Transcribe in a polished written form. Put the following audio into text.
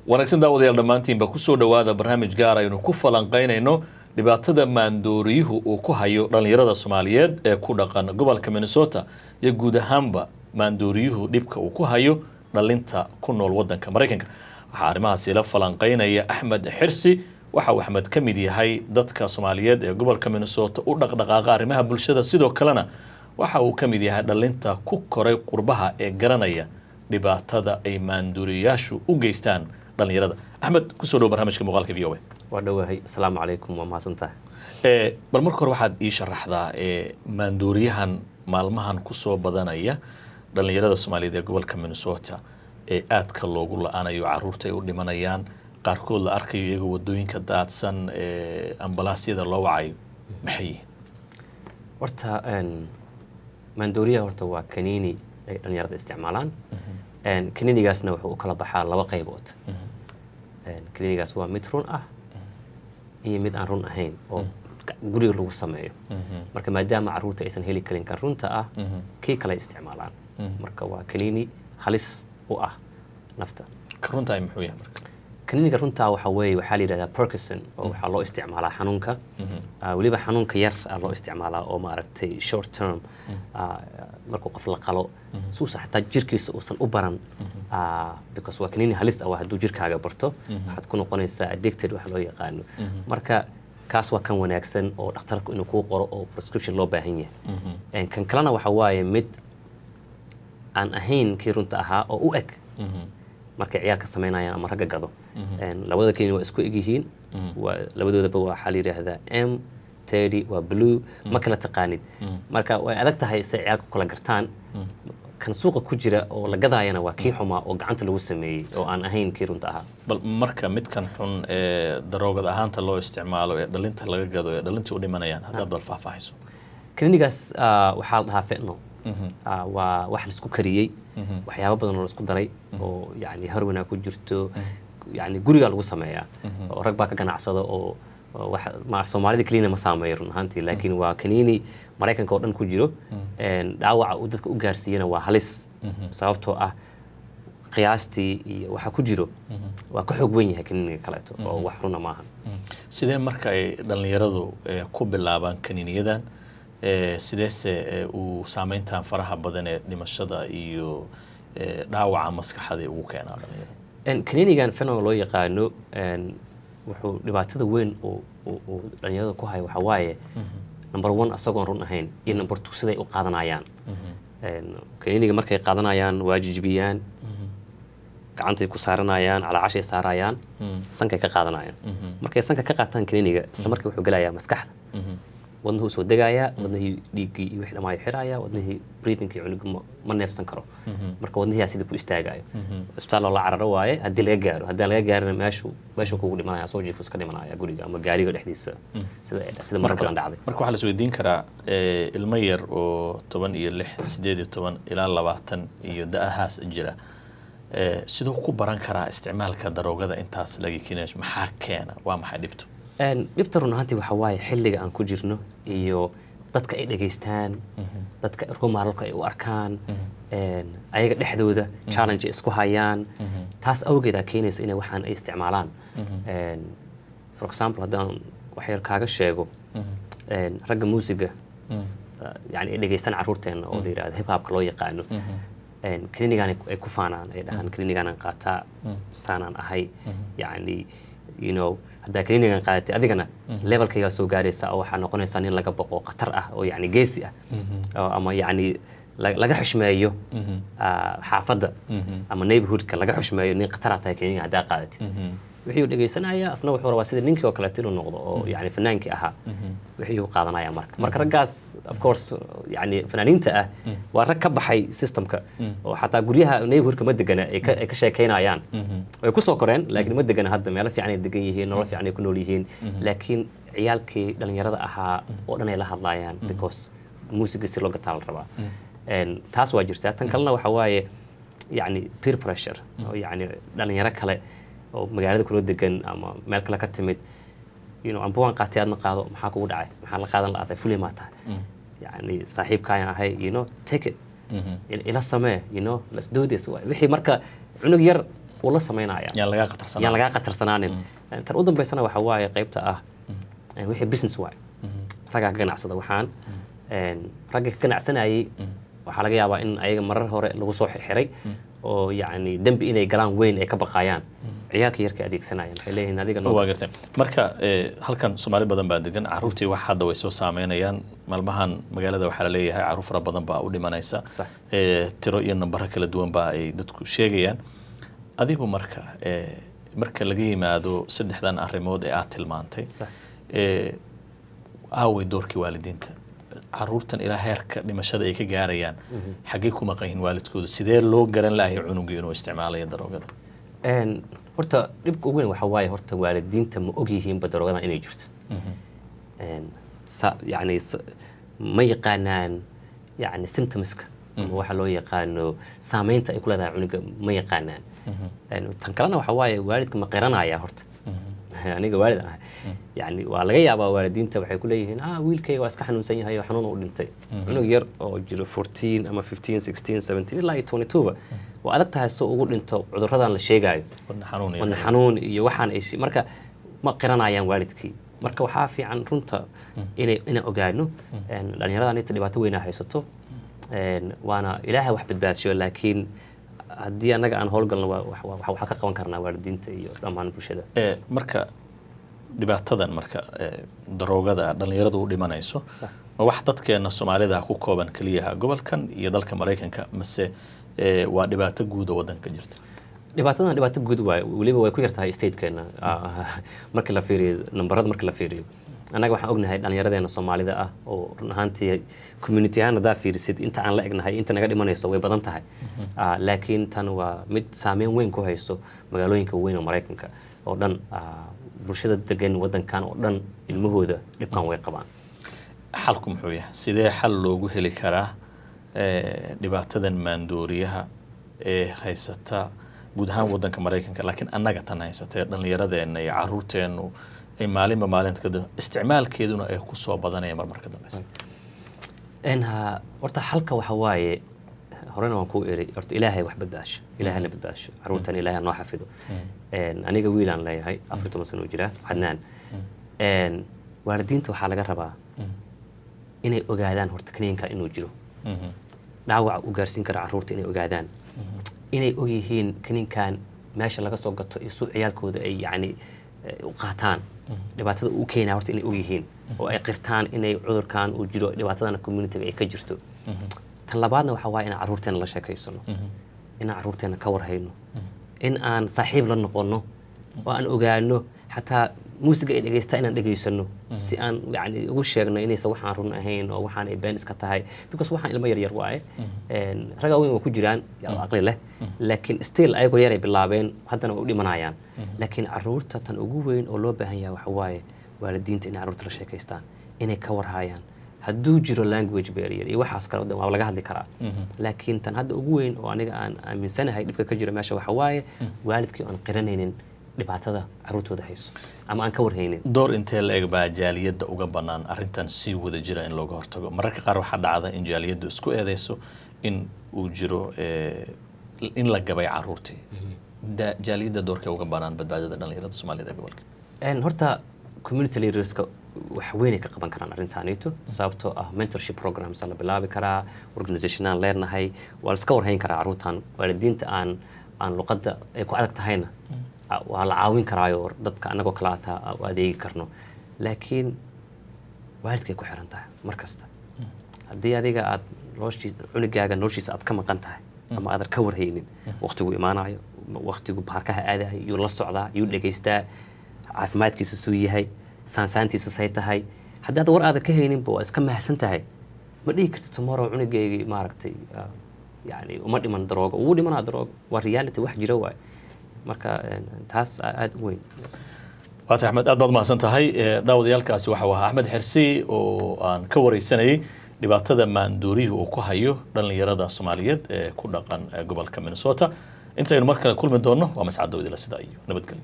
wanaagsan daawadayaal dhammaantiinba ku soo dhowaada barnaamij gaar aynu ku falanqaynayno dhibaatada maandooriyuhu uu ku hayo dhallinyarada Soomaaliyeed ee ku dhaqan gobolka Minnesota iyo guud ahaanba maandooriyuhu dhibka uu ku hayo dhalinta ku nool wadanka Mareykanka. Waxaa arrimahaasi la falanqaynaya Axmed Xirsi, waxa uu Axmed ka mid yahay dadka Soomaaliyeed ee gobolka Minnesota u dhaqdhaqaaqa arrimaha bulshada, sidoo kalena waxa uu ka mid yahay dhalinta ku koray qurbaha ee garanaya dhibaatada ay maandooriyaashu u geystaan dhalinyarada. Axmed, ku soo dhow barnaamijka muuqaalka VOA. waa dhawahay. Assalaamu calaykum, waa mahadsantahay. Bal marka hore waxaad ii sharaxdaa maandooriyahan maalmahan ku soo badanaya dhalinyarada Soomaaliyeed ee gobolka Minnesota ee aadka loogu la'aanayo, carruurta ay u dhimanayaan, qaarkood la arkayo iyagoo wadooyinka daadsan, ambalaasyada loo wacayo, maxay yihiin? Horta maandooriyaha horta waa kaniini ay dhalinyarada isticmaalaan. Kaniinigaasna wuxuu u kala baxaa laba qaybood. Kaniinigaas waa mid run ah iyo mid aan run ahayn oo guriga lagu sameeyo. Marka maadaama carruurta aysan heli karin kan runta ah, kii kale isticmaalaan. Marka waa kaniini halis u ah nafta. Ka runta muxuu yahay marka? kaniiniga runta waxa weeye waxaa la yiraahdaa Parkinson oo waxaa loo isticmaalaa xanuunka waliba xanuunka yar loo isticmaalaa oo maaragtay short term markuu qof la qalo suusa xataa jirkiisa uusan u baran because waa kaniini halis ah hadduu jirkaaga barto waxaad ku noqonaysaa addicted wax loo yaqaano. Marka kaas waa kan wanaagsan oo dhakhtarku inuu kuu qoro oo prescription loo baahan yahay. Kan kalena waxa waaye mid aan ahayn kii runta ahaa oo u eg markay ciyaalka sameynayaan ama ragga gado. Labada kaniini waa isku eg yihiin, labadoodaba waxaa la yiraahdaa M30 waa blue, ma kala taqaanid. Marka way adag tahay si ciyaalku kala gartaan. Kan suuqa ku jira oo la gadaayana waa kii xumaa oo gacanta lagu sameeyay oo aan ahayn kii runta ahaa. Bal marka midkan xun ee daroogada ahaanta loo isticmaalo ee dhalinta laga gado ee dhalinta u dhimanayaan, haddaad bal faahfaahiso. Kaniinigaas waxaa la dhahaa fentanyl. waa wax la isku kariyay waxyaabo badan oo la isku daray oo yani heroin ku jirto, yani guriga lagu sameeyaa oo rag baa ka ganacsado oo wax ma Soomaalida kaliya ma saameeyo run ahaantii, laakiin waa kaniini Mareykanka oo dhan ku jiro. Dhaawaca uu dadka u gaarsiiyana waa halis sababtoo ah qiyaastii iyo waxa ku jiro waa ka xoog weyn yahay kaniiniga kaleeto oo wax runa maahan. Sidee marka ay dhalinyaradu ku bilaabaan kaniiniyadan sideese uu saameyntan faraha badan ee dhimashada iyo dhaawaca maskaxda ugu keenaa dhalinyarada? Kaniinigan fentanyl loo yaqaano wuxuu dhibaatada weyn oo dhalinyarada ku hayo waxa waaye number 1 asagoon run ahayn iyo number 2 siday u qaadanayaan. Kaniiniga markay qaadanayaan waa jijibiyaan, gacantay ku saaranayaan, calaacashay saarayaan, sankay ka qaadanayaan. Markay sanka ka qaataan kaniiniga isla markii wuxuu galayaa maskaxda. wadnuhu soo degaaya, wadnihii dhiigii iyo wixii dhamaayo xiraaya, wadnihii breathingkii cunugu ma neefsan karo. Marka wadnihiyaa sidii ku istaagayo. Isbitaal la cararo waaye haddii laga gaaro, haddii laga gaarina meeshu kugu dhimanaya, soo jiifus ka dhimanaya guriga ama gaariga dhexdiisa sida mar badan dhacday. Marka waxaa la isweydiin karaa ilmo yar oo 16, 18 ilaa 20 iyo da'ahaas jira sidoo ku baran karaa isticmaalka daroogada intaas laga keenayo, maxaa keena, waa maxay dhibto? dhibta run ahaantii waxa waaye xilliga aan ku jirno iyo dadka ay dhageystaan, dadka ruumaalka ay u arkaan, ayaga dhexdooda challenge isku hayaan. Taas awgeeda keenaysa inay waxaan ay isticmaalaan. For example, haddaan wax yar kaaga sheego ragga muusiga yani ay dhageystaan carruurteena oo la yiraahdo hip hopka loo yaqaano. Kaniinigan ay ku faanaan, ay dhahaan kaniinigan aan qaataa saanaan ahay, yani you know hadda kaniinigan qaadatay adigana levelkayga soo gaaraysa oo waxa noqonaysa nin laga baqo qatar ah oo yani geesi ah ama yani laga xushmeeyo xaafadda ama neighborhoodka laga xushmeeyo nin qatar ah tahay kaniinigan hadda qaadatid. wixii uu dhageysanaya asna wuxuu rabaa sida ninkii oo kale inuu noqdo oo yani fanaankii ahaa wixii uu qaadanaya marka raggaas of course yani fanaaniinta ah waa rag ka baxay systemka oo xataa guryaha neighborhoodka ma degana ay ka sheekeynayaan way ku soo koreen laakiin ma degana hadda meelo fiican ay degan yihiin, nolol fiican ay ku nool yihiin, laakiin ciyaalkii dhalinyarada ahaa oo dhan ay la hadlayaan because muusiga si loo gataa la rabaa. taas waa jirtaa. Tan kalena waxa waaye yani peer pressure oo yani dhalinyaro kale oo magaalada kula degan ama meel kale ka timid amba waan qaatay aadna qaado, maxaa kugu dhacay, maxaa la qaadan la'aaday, fulay maa tahay, yani saaxiibkaayan ahay take it ila samee let's do this. wixii marka cunug yar wuu la sameynaya yaan laga qatarsanaanin tan u dambeysana waxa waaye qaybta ah wixii business waay ragga ka ganacsada waxaan ragga ka ganacsanayay waxaa laga yaabaa in ayaga marar hore lagu soo xirxiray oo yacni dembi inay galaan weyn ay ka baqayaan ciyaalka yarka adeegsanayaan waxay leeyihiin adiga waa gartay marka halkan Soomaali badan baa degan caruurtii wax hadda way soo saameynayaan maalmahan magaalada waxaa la leeyahay caruur fara badan baa u dhimanaysa tiro iyo nambaro kala duwan baa ay dadku sheegayaan adigu marka laga yimaado saddexdan arrimood ee aad tilmaantay aaway doorkii waalidiinta caruurtan ilaa heerka dhimashada ay ka gaarayaan xaggee ku maqan yihiin waalidkooda sidee loo garan lahay cunugii inuu isticmaalayo daroogada horta dhibka ugu weyn waxa waaye horta waalidiinta ma og yihiinba daroogadan inay jirto yani ma yaqaanaan yani symptomska ama waxa loo yaqaano saameynta ay ku leedahay cunuga ma yaqaanaan tan kalena waxa waaye waalidka ma qiranaya horta aniga waalid ah yani waa laga yaabaa waalidiinta waxay ku leeyihiin wiilkayga waa iska xanuunsan yahay oo xanuun u dhintay cunug yar oo jiro 14 ama 15 16 17 ilaa 22 waa adag tahay soo ugu dhinto cudurradan la sheegayo wadna xanuun iyo waxaan ay marka ma qiranayaan waalidkii marka waxaa fiican runta inay ogaano dhalinyaradan inta dhibaato weyn haysato waana ilaahay wax badbaadiyo laakiin haddii anaga aan howlgalno waxa ka qaban karnaa waalidiinta iyo dhammaan bulshada marka dhibaatadan marka daroogada dhalinyaradu u dhimanayso ma wax dadkeena Soomaalida ku kooban kaliya gobolkan iyo dalka Mareykanka mase waa dhibaato guud oo wadanka jirta dhibaatadan dhibaato guud waay waliba way ku yartahay state-keena marka la fiiriyo nambarada marka la fiiriyo anaga waxaan ognahay dhalinyaradeena Soomaalida ah oo run ahaantii community ahaan hadaa fiirisid inta aan la egnahay inta naga dhimanayso way badan tahay laakiin tan waa mid saameyn weyn ku haysto magaalooyinka weyn oo Mareykanka oo dhan bulshada degan wadankan oo dhan ilmahooda dhibkan way qabaan xalku muxuu yahay sidee xal loogu heli karaa dhibaatadan maandooriyaha ee haysata guud ahaan wadanka Mareykanka laakiin annaga tan haysata dhalinyaradeena iyo caruurteenu ay maalinta kadib isticmaalkeeduna ay ku soo badanayaan marmarka dambaysa horta xalka waxa waaye horena waan ku eri horta ilaahay wax badbaasho ilaahayna badbaasho caruurtan ilaahay noo xafido aniga wiilaan leeyahay 14 sano jira Cadnaan waalidiinta waxaa laga rabaa inay ogaadaan horta kaniinka inuu jiro dhaawac u gaarsiin kara caruurta inay ogaadaan inay og yihiin kaniinkan meesha laga soo gato iyo suuq ciyaalkooda ay yani u qaataan dhibaatada uu keenaa horta inay og yihiin oo ay qirtaan inay cudurkan uu jiro dhibaatadana community ay ka jirto tan labaadna waxa waaye in caruurteena la sheekaysano in caruurteena ka warhayno in aan saaxiib la noqono oo aan ogaano xataa muusiga ay dhageystaa inaan dhageysano si aan yani ugu sheegno inaysan waxaan run ahayn oo waxaan ay been iska tahay because waxaan ilmo yar waaye raga weyn waa ku jiraan aqli leh laakiin still ayagoo yar ay bilaabeen haddana way u dhimanayaan laakiin caruurta tan ugu weyn oo loo baahan yahay waxa waaye waalidiinta inay caruurta la sheekaystaan inay ka warhayaan hadduu jiro language barrier iyo waxaas kale waa laga hadli karaa laakiin tan hadda ugu weyn oo aniga aan aaminsanahay dhibka ka jira meesha waxa waaye waalidkii aan qiranaynin dhibaatada caruurtooda hayso ama aan ka warhaynin door intee la eg baa jaaliyadda uga bannaan arrintan si wada jira in looga hortago mararka qaar waxaa dhacda in jaaliyaddu isku eedeyso in uu jiro in la gabay caruurtii jaaliyadda doorkee uga bannaan badbaadada dhalinyarada Soomaalida gobolka horta community leaderska wax weyn ay ka qaban karaan arrintaanito sababtoo ah mentorship programs la bilaabi karaa organizationaan leenahay waa la iska warhayn karaa caruurtan waalidiinta aan luqadda ay ku adag tahayna waa la caawin karaayo dadka anagoo kala ataa u adeegi karno laakiin waalidkay ku xiran tahay mar kasta haddii adiga aad cunugaaga noloshiisa aad ka maqan tahay ama aadan ka warhaynin waqtigu imaanayo waqtigu baarkaha aadayo yuu la socdaa yuu dhegaystaa caafimaadkiisu suu yahay saansaantiisu say tahay haddii aad war aadan ka hayninba waa iska mahadsan tahay ma dhihi karti tomorrow cunugaygii maaragtay yani uma dhiman daroogo ugu dhimanaa daroogo waa reality wax jira waay marka taas aad u weyn waata Axmed aad baad mahadsan tahay daawadayaalkaasi waxa waa Axmed Xirsi oo aan ka wareysanayay dhibaatada maandoorihu uu ku hayo dhalinyarada Soomaaliyeed ee ku dhaqan gobolka Minnesota intaynu mar kale kulmi doono waa mas'aad dawladda sida iyo nabadgelyo